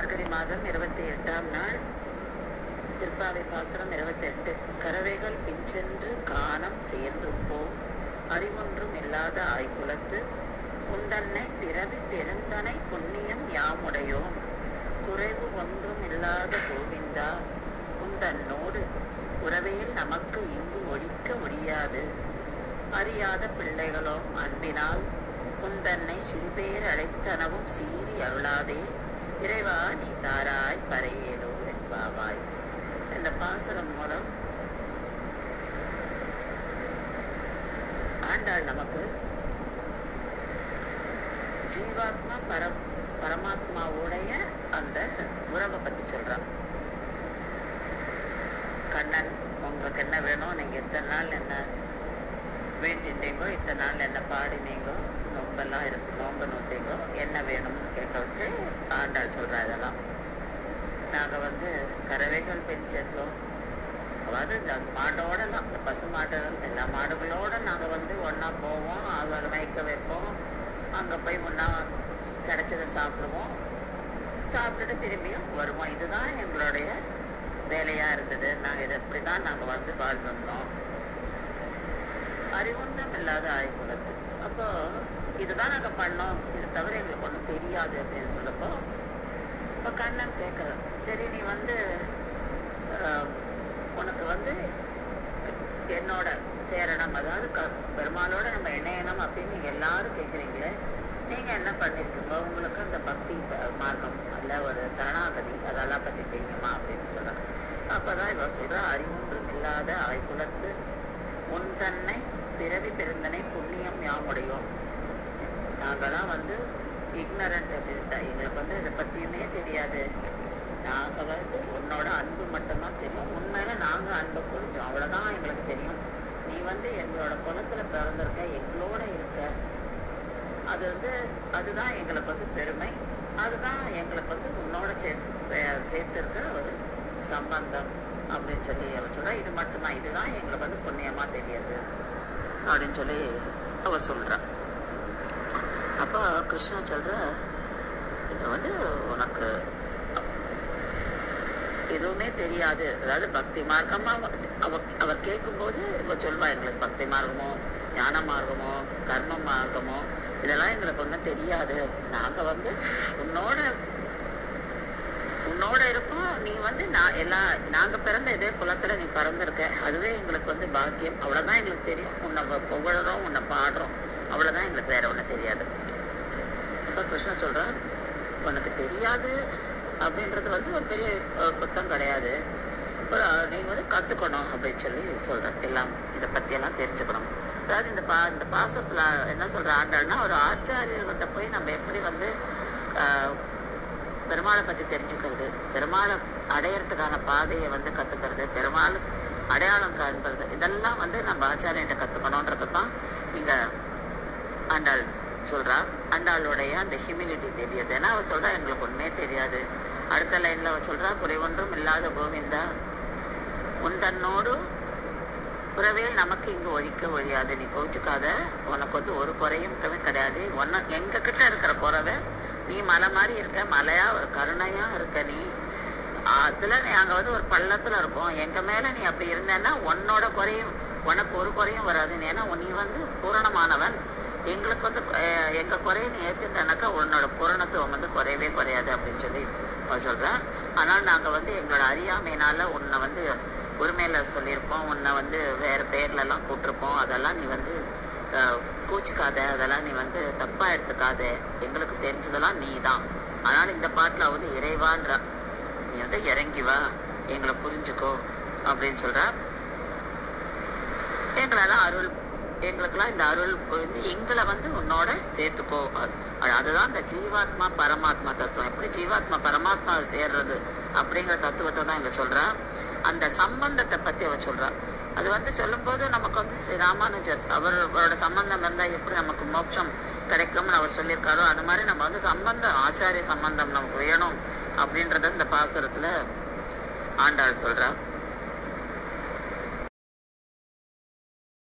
மார்கழி மாதம் 28ஆம் நாள் திருப்பாவை பாசுரம் 28. கறவைகள் பின்சென்று காணம் சேர்ந்தும்போம் அறிவொன்றும் இல்லாத ஆய்குலத்து உந்தன்னை பிறவி பெருந்தனை புண்ணியம் யாமுடையோம் குறைவு ஒன்றும் இல்லாத கோவிந்தா உந்தன்னோடு உறவையில் நமக்கு இங்கு ஒழிக்க ஒழியாது. அறியாத பிள்ளைகளோம் அன்பினால் உந்தன்னை சிறுபேர் அழைத்தனவும் சீறி அருளாதே இறைவா நீ தாராய் பறையேலோ என்பாவாய். இந்த பாசுரம் மூலம் ஆண்டாள் நமக்கு ஜீவாத்மா பரமாத்மாவுடைய அந்த உறவை பத்தி சொல்றான். கண்ணன் உங்களுக்கு என்ன வேணும், நீங்க இத்தனை நாள் என்ன வேண்டிட்டீங்கோ, இத்தனை நாள் என்ன பாடினீங்கோ, நோம்பெல்லாம் இருக்கு, நோம்பு நோத்தீங்கோ, என்ன வேணும்னு கேட்க வச்சு ஆண்டாள் சொல்றா. இதெல்லாம் நாங்கள் கறவைகள் பெண் சென்றோம், அதாவது இந்த மாட்டோடலாம், இந்த பசு மாடுகள் எல்லா மாடுகளோட நாங்கள் ஒன்றா போவோம், அவங்களை மேய்க்க வைப்போம், அங்கே போய் ஒன்றா கிடைச்சதை சாப்பிடுவோம், சாப்பிட்டுட்டு திரும்பியும் வருவோம். இதுதான் எங்களுடைய வேலையாக இருந்தது. நாங்கள் இதை இப்படி தான் நாங்கள் வாழ்ந்துருந்தோம். அறிவொன்றும் இல்லாத ஆய்குலத்து. அப்போ இதுதான் நாங்கள் பண்ணோம், இது தவிர எங்களுக்கு ஒன்றும் தெரியாது அப்படின்னு சொல்லப்போ இப்போ கண்ணன் கேட்குறேன், சரி நீ உனக்கு என்னோட சேரணம், அதாவது பெருமாளோட நம்ம இணையணும் அப்படின்னு நீங்கள் எல்லாரும் கேட்குறீங்களே, நீங்கள் என்ன பண்ணியிருக்கீங்க, உங்களுக்கு அந்த பக்தி மார்க்கம் அல்ல ஒரு சரணாகதி அதெல்லாம் பற்றி தெரியுமா அப்படின்னு சொல்கிறாங்க. அப்போ தான் இவ சொல்கிறா, அறிவொன்றும் இல்லாத ஆய்குலத்து உன் தன்னை பிறவி பெருந்தனை புண்ணியம் யாமுடையோம். நாங்களாம் இக்னரண்ட் அப்படின்ட்டா, எங்களுக்கு இதை பற்றியுமே தெரியாது. நாங்கள் உன்னோட அன்பு மட்டும்தான் தெரியும், உண்மையில நாங்கள் அன்பு புரிஞ்சோம், அவ்வளோதான் எங்களுக்கு தெரியும். நீ எங்களோட குலத்தில் பிறந்திருக்க, எங்களோட இருக்க, அது அதுதான் எங்களுக்கு பெருமை, அதுதான் எங்களுக்கு உன்னோட சேர்த்திருக்க ஒரு சம்பந்தம் அப்படின்னு சொல்லி அவ சொல்றா. இது மட்டும்தான், இதுதான் எங்களுக்கு புண்ணியமா தெரியாது அப்படின்னு சொல்லி அவ சொல்றா. அப்போ கிருஷ்ணன் சொல்ற, இப்போ உனக்கு எதுவுமே தெரியாது, அதாவது பக்தி மார்க்கமா அவர் கேட்கும்போது இவ சொல்வா, எங்களுக்கு பக்தி மார்க்கமோ ஞான மார்க்கமோ கர்ம மார்க்கமோ இதெல்லாம் எங்களுக்கு ஒன்றும் தெரியாது. நாங்கள் உன்னோட இருக்கோம், நீ நாங்கள் பிறந்த இதே குலத்தில் நீ பிறந்திருக்க, அதுவே எங்களுக்கு பாக்கியம், அவ்வளோதான் எங்களுக்கு தெரியும். உன்னை புகழறோம், உன்னை பாடுறோம், அவ்வளோதான் எங்களுக்கு வேற ஒன்றும் தெரியாது. அப்போ கிருஷ்ணன் சொல்கிறார், உனக்கு தெரியாது அப்படின்றது ஒரு பெரிய குத்தம் கிடையாது, நீ கற்றுக்கணும் அப்படின்னு சொல்லி சொல்கிறேன். எல்லாம் இதை பற்றியெல்லாம் தெரிஞ்சுக்கணும். அதாவது இந்த பாசத்தில் என்ன சொல்கிற ஆண்டாள்னா, ஒரு ஆச்சாரியர்கிட்ட போய் நம்ம எப்படி பெருமாளை பற்றி தெரிஞ்சுக்கிறது, பெருமாளை அடையறதுக்கான பாதையை கற்றுக்கிறது, பெருமாள் அடையாளம் காண்பது, இதெல்லாம் நம்ம ஆச்சாரியன்ட்ட கற்றுக்கணுன்றது தான் இங்கே ஆண்டாள் சொல்கிறா. ஆண்டாளுடைய அந்த ஹியூமிலிட்டி தெரியுது. ஏன்னா அவள் சொல்கிறா, எங்களுக்கு ஒன்றுமே தெரியாது. அடுத்த லைனில் அவள் சொல்கிறா, குறைவொன்றும் இல்லாத கோவிந்தா உன் தன்னோடு உறவேல் நமக்கு இங்கு ஒழிக்க ஒழியாது. நீ கோச்சுக்காத, உனக்கு ஒரு குறையும் கிடையாது. எங்க கிட்ட இருக்கிற குறைவை, நீ மலை மாதிரி இருக்க, மலையா ஒரு கருணையா இருக்க, நீ அதுல நாங்க ஒரு பள்ளத்துல இருக்கோம், எங்க மேல நீ அப்படி இருந்தேன்னா உன்னோட குறையும், உனக்கு ஒரு குறையும் வராது. ஏன்னா நீ பூரணமானவன், எங்களுக்கு எங்க குறையை நீ ஏத்துட்டனாக்கா உன்னோட பூரணத்துவம் குறையவே குறையாது அப்படின்னு சொல்லி சொல்றேன். ஆனால் நாங்க எங்களோட அறியாமையினால உன்னை உரிமையில சொல்லியிருப்போம், உன்னை வேற பேர்ல எல்லாம் கூப்பிட்டுருப்போம், அதெல்லாம் நீ கூச்சிக்காத, அதெல்லாம் நீ தப்பா எடுத்துக்காத, எங்களுக்கு தெரிஞ்சதெல்லாம் நீ தான். ஆனால் இந்த பாட்டுல இறைவான்றா, நீ இறங்கி வா, எங்களை புரிஞ்சுக்கோ அப்படின்னு சொல்ற. எங்களுக்கெல்லாம் இந்த அருள் புரிஞ்சு எங்களை உன்னோட சேர்த்துக்கோ. அதுதான் இந்த ஜீவாத்மா பரமாத்மா தத்துவம். எப்படி ஜீவாத்மா பரமாத்மா சேர்றது அப்படிங்கிற தத்துவத்தை தான் இங்க சொல்றா. அந்த சம்பந்தத்தை பத்தி அவ சொல்றா. அது சொல்லும் போது நமக்கு ஸ்ரீ ராமானுஜர் அவரோட சம்பந்தம் இருந்தா எப்படி நமக்கு மோட்சம் கிடைக்கும்னு அவர் சொல்லியிருக்காரோ, அது மாதிரி நம்ம சம்பந்தம், ஆச்சாரிய சம்பந்தம் நமக்கு வேணும் அப்படின்றத இந்த பாசுரத்துல ஆண்டாள் சொல்றா.